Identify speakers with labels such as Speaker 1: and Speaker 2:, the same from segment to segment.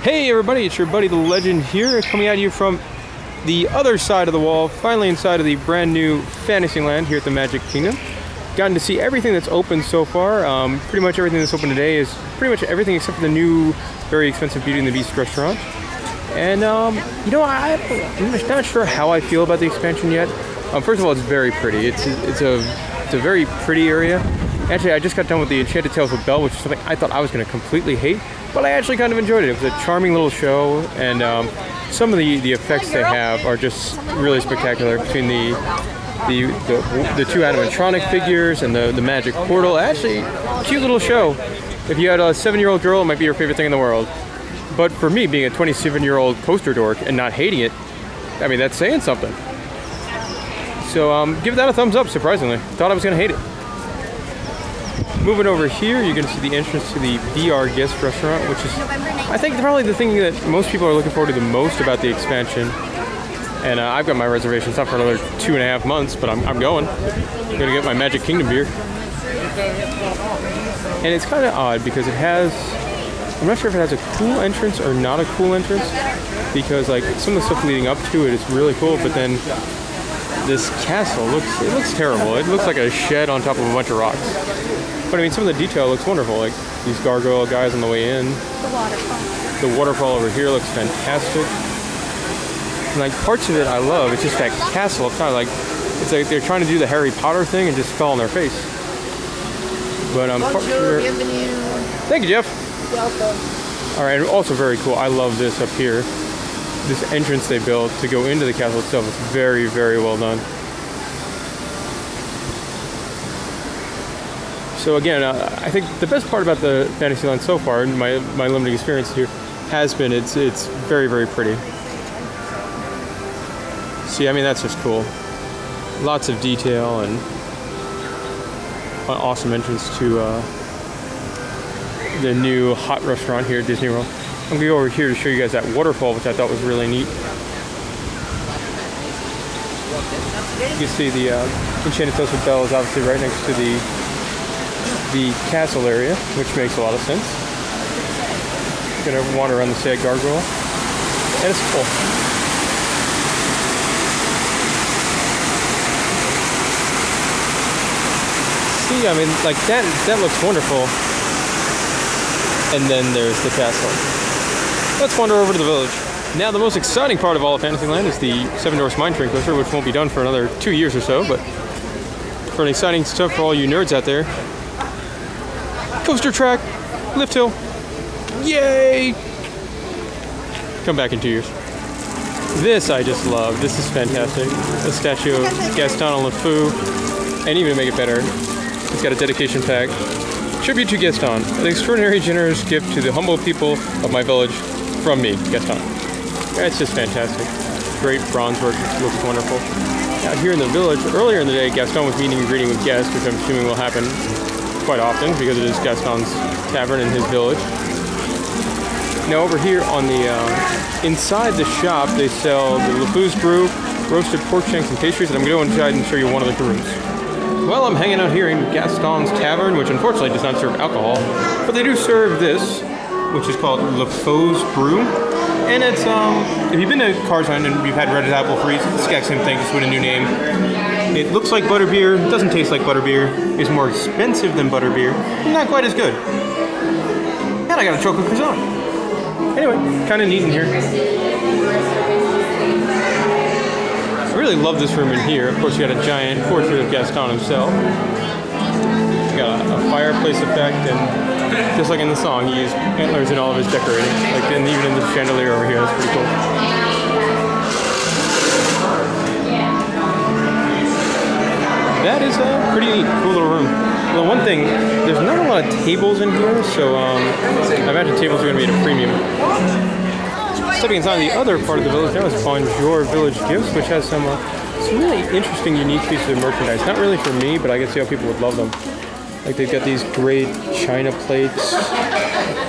Speaker 1: Hey everybody, it's your buddy the Legend here, coming at you from the other side of the wall, finally inside of the brand new Fantasyland here at the Magic Kingdom. Gotten to see everything that's open so far. Pretty much everything that's open today is pretty much everything except for the new, very expensive Beauty and the Beast restaurant. And you know, I'm not sure how I feel about the expansion yet. First of all, it's very pretty. It's a very pretty area. Actually, I just got done with the Enchanted Tales with Belle, which is something I thought I was going to completely hate, but I actually kind of enjoyed it. It was a charming little show, and some of the effects they have are just really spectacular. Between the two animatronic figures and the magic portal, actually, cute little show. If you had a 7-year-old girl, it might be your favorite thing in the world. But for me, being a 27-year-old coaster dork and not hating it, I mean, that's saying something. So give that a thumbs up, surprisingly. Thought I was going to hate it. Moving over here, you're going to see the entrance to the VR guest restaurant, which is, I think, probably the thing that most people are looking forward to the most about the expansion. And I've got my reservations up for another 2.5 months, but I'm going. I'm going to get my Magic Kingdom beer. And it's kind of odd because it has, I'm not sure if it has a cool entrance or not a cool entrance, because like some of the stuff leading up to it is really cool, but then this castle looks terrible. It looks like a shed on top of a bunch of rocks. But I mean, some of the detail looks wonderful, like these gargoyle guys on the way in. The waterfall over here looks fantastic. And like parts of it I love. It's just that castle. It's kind of like, it's like they're trying to do the Harry Potter thing and just fall on their face. But
Speaker 2: Bonjour, bienvenue.
Speaker 1: Thank you, Jeff.
Speaker 2: Welcome.
Speaker 1: All right, and also very cool. I love this up here. This entrance they built to go into the castle itself is very, very well done. So again, I think the best part about the Fantasyland so far, and my limited experience here, has been it's very, very pretty. See, I mean, that's just cool. Lots of detail and an awesome entrance to the new hot restaurant here at Disney World. I'm going to go over here to show you guys that waterfall, which I thought was really neat. You can see the Enchanted Tales with Belle is obviously right next to the castle area, which makes a lot of sense. Gonna wander around the sad gargoyle, and it's full. See, I mean, like that looks wonderful. And then there's the castle. Let's wander over to the village. Now, the most exciting part of all of Fantasyland is the Seven Dwarfs Mine Train Coaster, which won't be done for another 2 years or so, but for an exciting stuff for all you nerds out there. Coaster track, lift hill, yay! Come back in 2 years. This I just love. This is fantastic. The statue of Gaston on LeFou, and even to make it better, it's got a dedication pack. Tribute to Gaston, an extraordinary generous gift to the humble people of my village from me, Gaston. It's just fantastic. Great bronze work, looks wonderful. Out here in the village, earlier in the day, Gaston was meeting and greeting with guests, which I'm assuming will happen quite often because it is Gaston's Tavern in his village. Now over here on the inside the shop, they sell the LeFou's brew, roasted pork shanks and pastries, and I'm going to go inside and show you one of the rooms. Well, I'm hanging out here in Gaston's Tavern, which unfortunately does not serve alcohol, but they do serve this, which is called LeFou's brew, and it's if you've been to Cars Island and you've had Red Apple Freeze, it's the exact same thing, just with a new name. It looks like butterbeer, doesn't taste like butterbeer, is more expensive than butterbeer, not quite as good. And I got a chocolate croissant. Anyway, kind of neat in here. I really love this room in here. Of course, you got a giant portrait of Gaston himself. You got a fireplace effect, and just like in the song, he used antlers in all of his decorating, like and even in the chandelier over here. That's pretty cool. That is a pretty neat, cool little room. Well, one thing, there's not a lot of tables in here, so I imagine tables are going to be at a premium. Stepping inside the other part of the village now is Bonjour Village Gifts, which has some really interesting, unique pieces of merchandise. Not really for me, but I can see how people would love them. Like they've got these great china plates,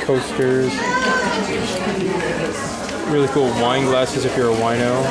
Speaker 1: coasters, really cool wine glasses if you're a wino.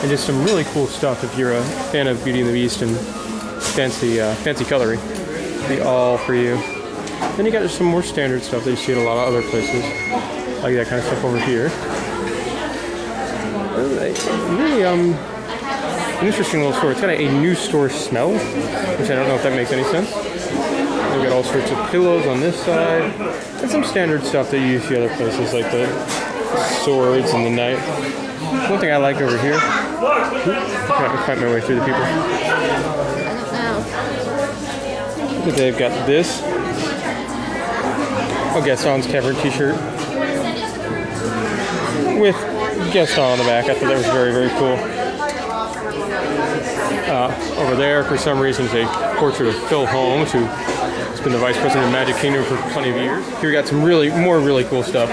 Speaker 1: And just some really cool stuff if you're a fan of Beauty and the Beast and fancy coloring. Be all for you. Then you got some more standard stuff that you see at a lot of other places, like that kind of stuff over here. Really an interesting little store. It's got a new store smell, which I don't know if that makes any sense. They've got all sorts of pillows on this side, and some standard stuff that you see other places, like the swords and the knife. One thing I like over here. I'm trying to find my way through the people. They've got this. A Gaston's Tavern t-shirt with Gaston on the back. I thought that was very, very cool. Over there, for some reason, is a portrait of Phil Holmes, who has been the vice president of Magic Kingdom for plenty of years. Here we got some more really cool stuff.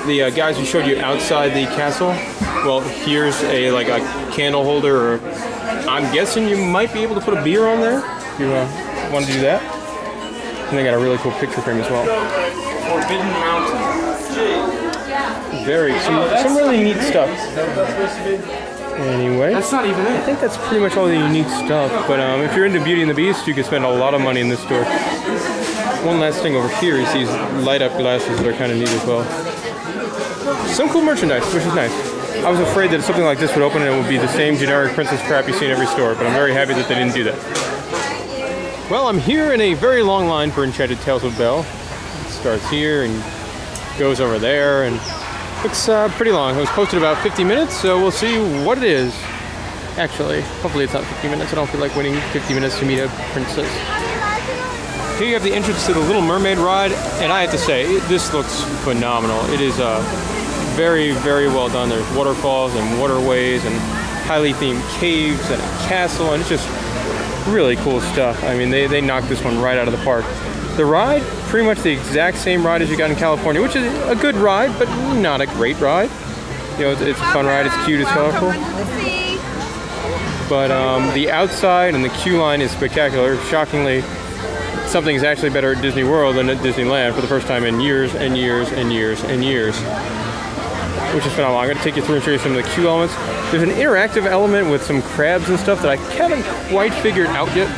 Speaker 1: The guys who showed you outside the castle, well, here's a candle holder, or I'm guessing you might be able to put a beer on there if you want to do that. And they got a really cool picture frame as well.
Speaker 3: Forbidden Mountain.
Speaker 1: Some really neat stuff. Anyway,
Speaker 3: That's not even
Speaker 1: I
Speaker 3: it.
Speaker 1: think that's pretty much all the unique stuff. But if you're into Beauty and the Beast, you can spend a lot of money in this store. One last thing over here is these light-up glasses that are kind of neat as well. Some cool merchandise, which is nice. I was afraid that something like this would open and it would be the same generic princess crap you see in every store, but I'm very happy that they didn't do that. Well, I'm here in a very long line for Enchanted Tales with Belle. It starts here and goes over there, and looks pretty long. It was posted about 50 minutes, so we'll see what it is. Actually, hopefully it's not 50 minutes. I don't feel like waiting 50 minutes to meet a princess. Here you have the entrance to the Little Mermaid ride, and I have to say, this looks phenomenal. It is very, very well done. There's waterfalls and waterways and highly themed caves and a castle, and it's just really cool stuff. I mean, they knocked this one right out of the park. The ride, pretty much the exact same ride as you got in California, which is a good ride, but not a great ride. You know, it's a fun ride, it's cute, it's colorful. But the outside and the queue line is spectacular. Shockingly, something's actually better at Disney World than at Disneyland for the first time in years and years and years and years. Which is phenomenal. I'm going to take you through and show you some of the queue elements. There's an interactive element with some crabs and stuff that I haven't quite figured out yet.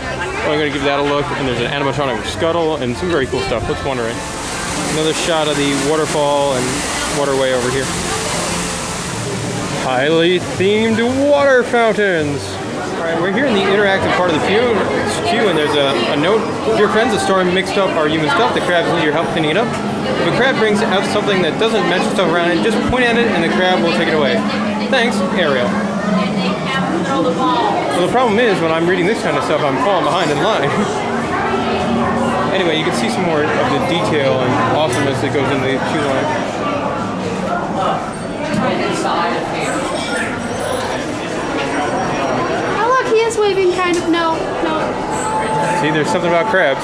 Speaker 1: So I'm going to give that a look. And there's an animatronic scuttle and some very cool stuff. Let's wander in. Another shot of the waterfall and waterway over here. Highly themed water fountains. Alright, we're here in the interactive part of the queue, and there's a note. Dear friends, the storm mixed up our human stuff. The crabs need your help cleaning it up. If a crab brings out something that doesn't match the stuff around it, just point at it and the crab will take it away. Thanks, Ariel. Well, the problem is, when I'm reading this kind of stuff, I'm falling behind in line. Anyway, you can see some more of the detail and awesomeness that goes into the queue line.
Speaker 2: He is waving, kind of. No.
Speaker 1: See, there's something about crabs.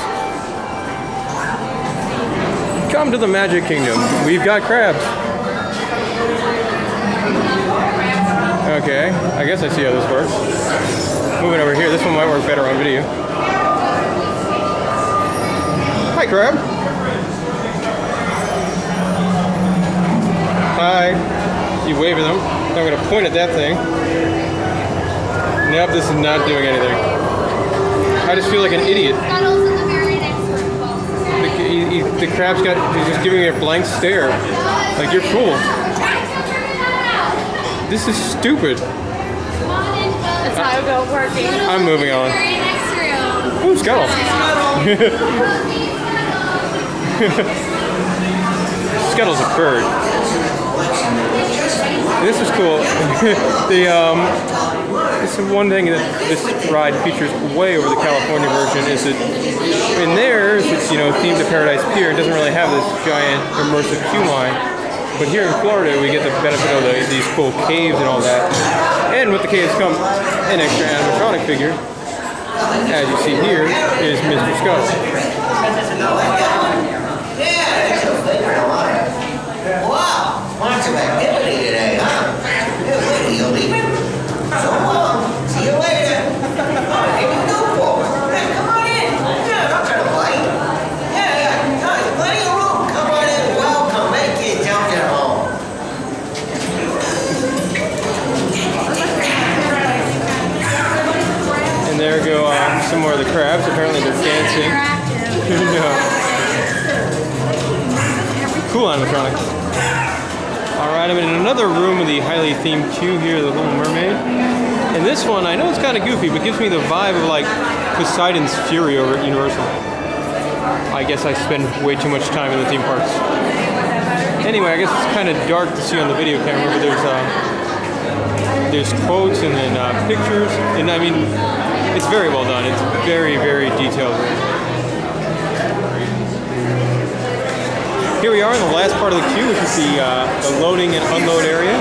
Speaker 1: Come to the Magic Kingdom. We've got crabs. Okay, I guess I see how this works. Moving over here, this one might work better on video. Hi, crab. Hi. You wave at them. I'm going to point at that thing. Nope, this is not doing anything. I just feel like an idiot. The crab's he's just giving me a blank stare. Like, you're cool. This is stupid.
Speaker 2: That's how it goes working.
Speaker 1: I'm moving on. Ooh, Scuttle. Scuttle's a bird. This is cool. This is one thing that this ride features way over the California version is that in there, it's themed to Paradise Pier. It doesn't really have this giant immersive queue line. But here in Florida, we get the benefit of these cool caves and all that. And with the caves come an extra animatronic figure. As you see here is Mr. Scuttle.
Speaker 4: Wow, lots of activity today, huh? When are you leaving? So long. See you later. What can you do for me? Hey, come on in. Yeah, I'm trying to play. Yeah. There's plenty of room. Come on in. Welcome. Make your jump at home.
Speaker 1: are the crabs. Apparently they're dancing. No. Cool animatronic. Alright, I'm in another room with the highly themed queue here, the Little Mermaid. And this one, I know it's kind of goofy, but gives me the vibe of like Poseidon's Fury over at Universal. I guess I spend way too much time in the theme parks. Anyway, I guess it's kind of dark to see on the video camera, but there's quotes and then pictures, and I mean, it's very well done. It's very, very detailed. Here we are in the last part of the queue, which is the loading and unload area.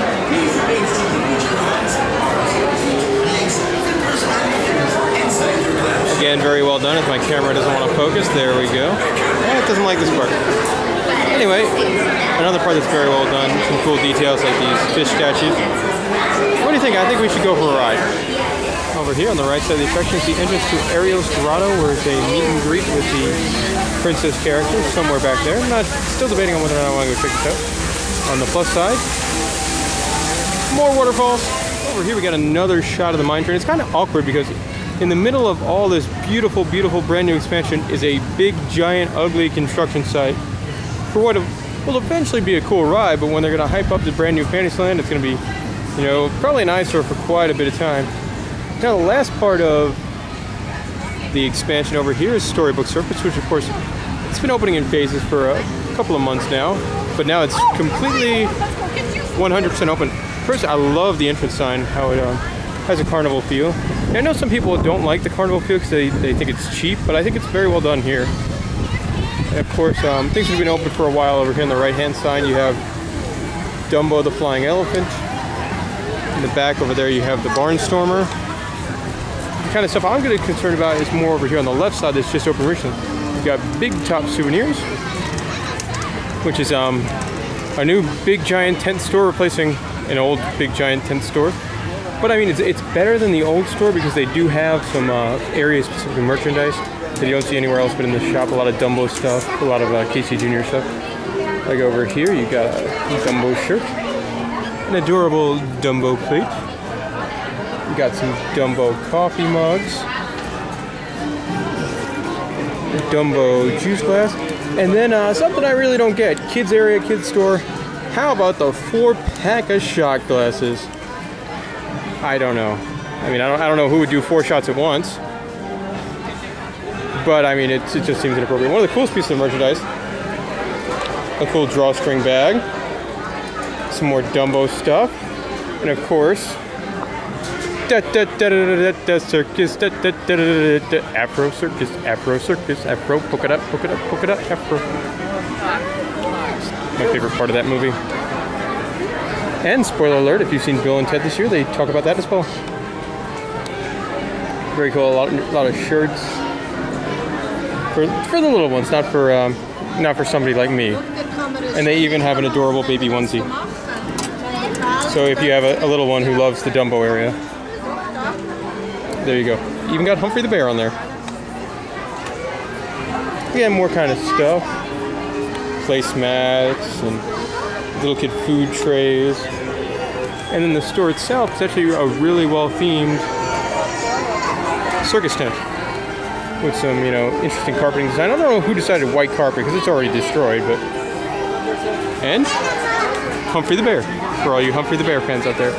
Speaker 1: Again, very well done. If my camera doesn't want to focus, there we go. It doesn't like this part. Anyway, another part that's very well done. Some cool details like these fish statues. What do you think? I think we should go for a ride. Over here on the right side of the attraction is the entrance to Ariel's Grotto, where it's a meet and greet with the princess character somewhere back there. I'm still debating on whether or not I want to go check this out. On the plus side, more waterfalls. Over here we got another shot of the mine train. It's kind of awkward because in the middle of all this beautiful, beautiful brand new expansion is a big, giant, ugly construction site for what will eventually be a cool ride, but when they're going to hype up the brand new Fantasyland, it's going to be, you know, probably an eyesore for quite a bit of time. Now, the last part of the expansion over here is Storybook Circus, which, of course, it's been opening in phases for a couple of months now, but now it's completely 100% open. First, I love the entrance sign, how it has a carnival feel. And I know some people don't like the carnival feel because they think it's cheap, but I think it's very well done here. And of course, things have been open for a while. Over here on the right-hand side, you have Dumbo the Flying Elephant. In the back over there, you have the Barnstormer. The kind of stuff I'm going to be concerned about is more over here on the left side that's just open recently. You've got Big Top Souvenirs, which is a new big giant tent store replacing an old big giant tent store. But I mean, it's better than the old store because they do have some area-specific merchandise that you don't see anywhere else but in the shop. A lot of Dumbo stuff, a lot of Casey Jr. stuff. Like over here, you got a Dumbo shirt, an adorable Dumbo plate. You got some Dumbo coffee mugs, a Dumbo juice glass, and then something I really don't get. Kids area, kids store. How about the 4-pack of shot glasses? I don't know. I mean, I don't know who would do 4 shots at once. But I mean, it just seems inappropriate. One of the coolest pieces of merchandise. A cool drawstring bag. Some more Dumbo stuff. And of course, circus, Afro Circus, Afro Circus, Afro, polka dot, Afro. My favorite part of that movie. And spoiler alert, if you've seen Bill and Ted this year, they talk about that as well. Very cool. A lot of shirts for the little ones, not for somebody like me. And they even have an adorable baby onesie. So if you have a little one who loves the Dumbo area, there you go. Even got Humphrey the Bear on there. Again, more kind of stuff. Placemats and little kid food trays. And then the store itself is actually a really well-themed circus tent with some, you know, interesting carpeting design. I don't know who decided white carpet because it's already destroyed, but... And Humphrey the Bear, for all you Humphrey the Bear fans out there.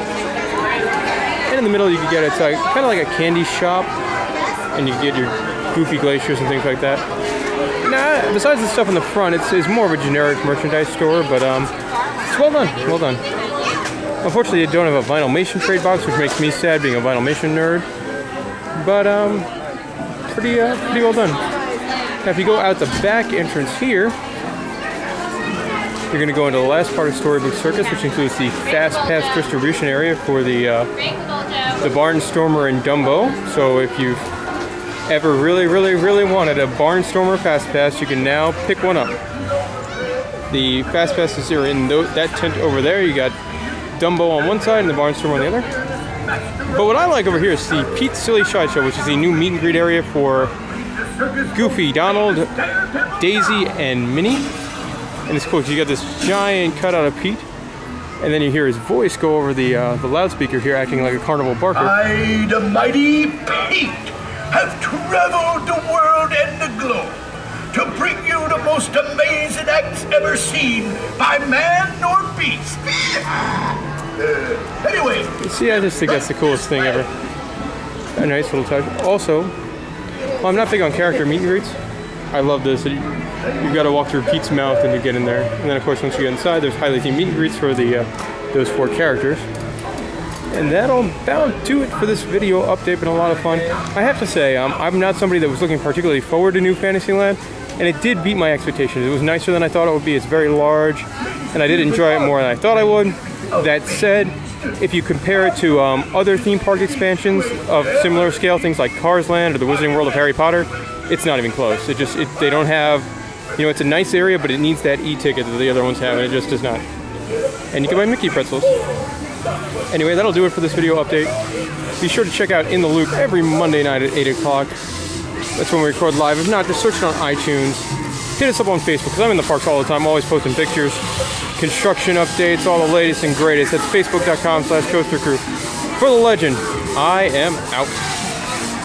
Speaker 1: And in the middle you can get, it's like, kind of like a candy shop, and you can get your Goofy glaciers and things like that. Now, besides the stuff in the front, it's more of a generic merchandise store, but it's well done, well done. Unfortunately, they don't have a Vinylmation trade box, which makes me sad, being a Vinylmation nerd. But pretty well done. Now, if you go out the back entrance here, you're going to go into the last part of Storybook Circus, which includes the Fast Pass distribution area for the Barnstormer and Dumbo. So if you've ever really wanted a Barnstormer Fast Pass, you can now pick one up. The Fast Passes are in that tent over there. You got Dumbo on one side and the Barnstormer on the other. But what I like over here is the Pete's Silly Sideshow, which is the new meet and greet area for Goofy, Donald, Daisy, and Minnie. And it's cool because you got this giant cutout of Pete, and then you hear his voice go over the loudspeaker here, acting like a carnival barker.
Speaker 5: I, the mighty Pete, have traveled the world and the globe to bring you the most amazing acts ever seen by man or beast. Anyway.
Speaker 1: See, I just think that's the coolest thing ever. A nice little touch. Also, well, I'm not big on character meet and greets. I love this. You've got to walk through Pete's mouth and to get in there. And then, of course, once you get inside, there's highly themed meet and greets for the those 4 characters. And that'll about do it for this video update. Been a lot of fun. I have to say, I'm not somebody that was looking particularly forward to New Fantasyland, and it did beat my expectations. It was nicer than I thought it would be. It's very large, and I did enjoy it more than I thought I would. That said, if you compare it to other theme park expansions of similar scale, things like Cars Land or the Wizarding World of Harry Potter, it's not even close. They don't have, it's a nice area, but it needs that e-ticket that the other ones have, and it just does not. And you can buy Mickey pretzels. Anyway, that'll do it for this video update. Be sure to check out In the Loop every Monday night at 8 o'clock. That's when we record live. If not, just search it on iTunes. Hit us up on Facebook, because I'm in the parks all the time, always posting pictures, construction updates, all the latest and greatest. That's facebook.com/coastercrew. For the legend, I am out.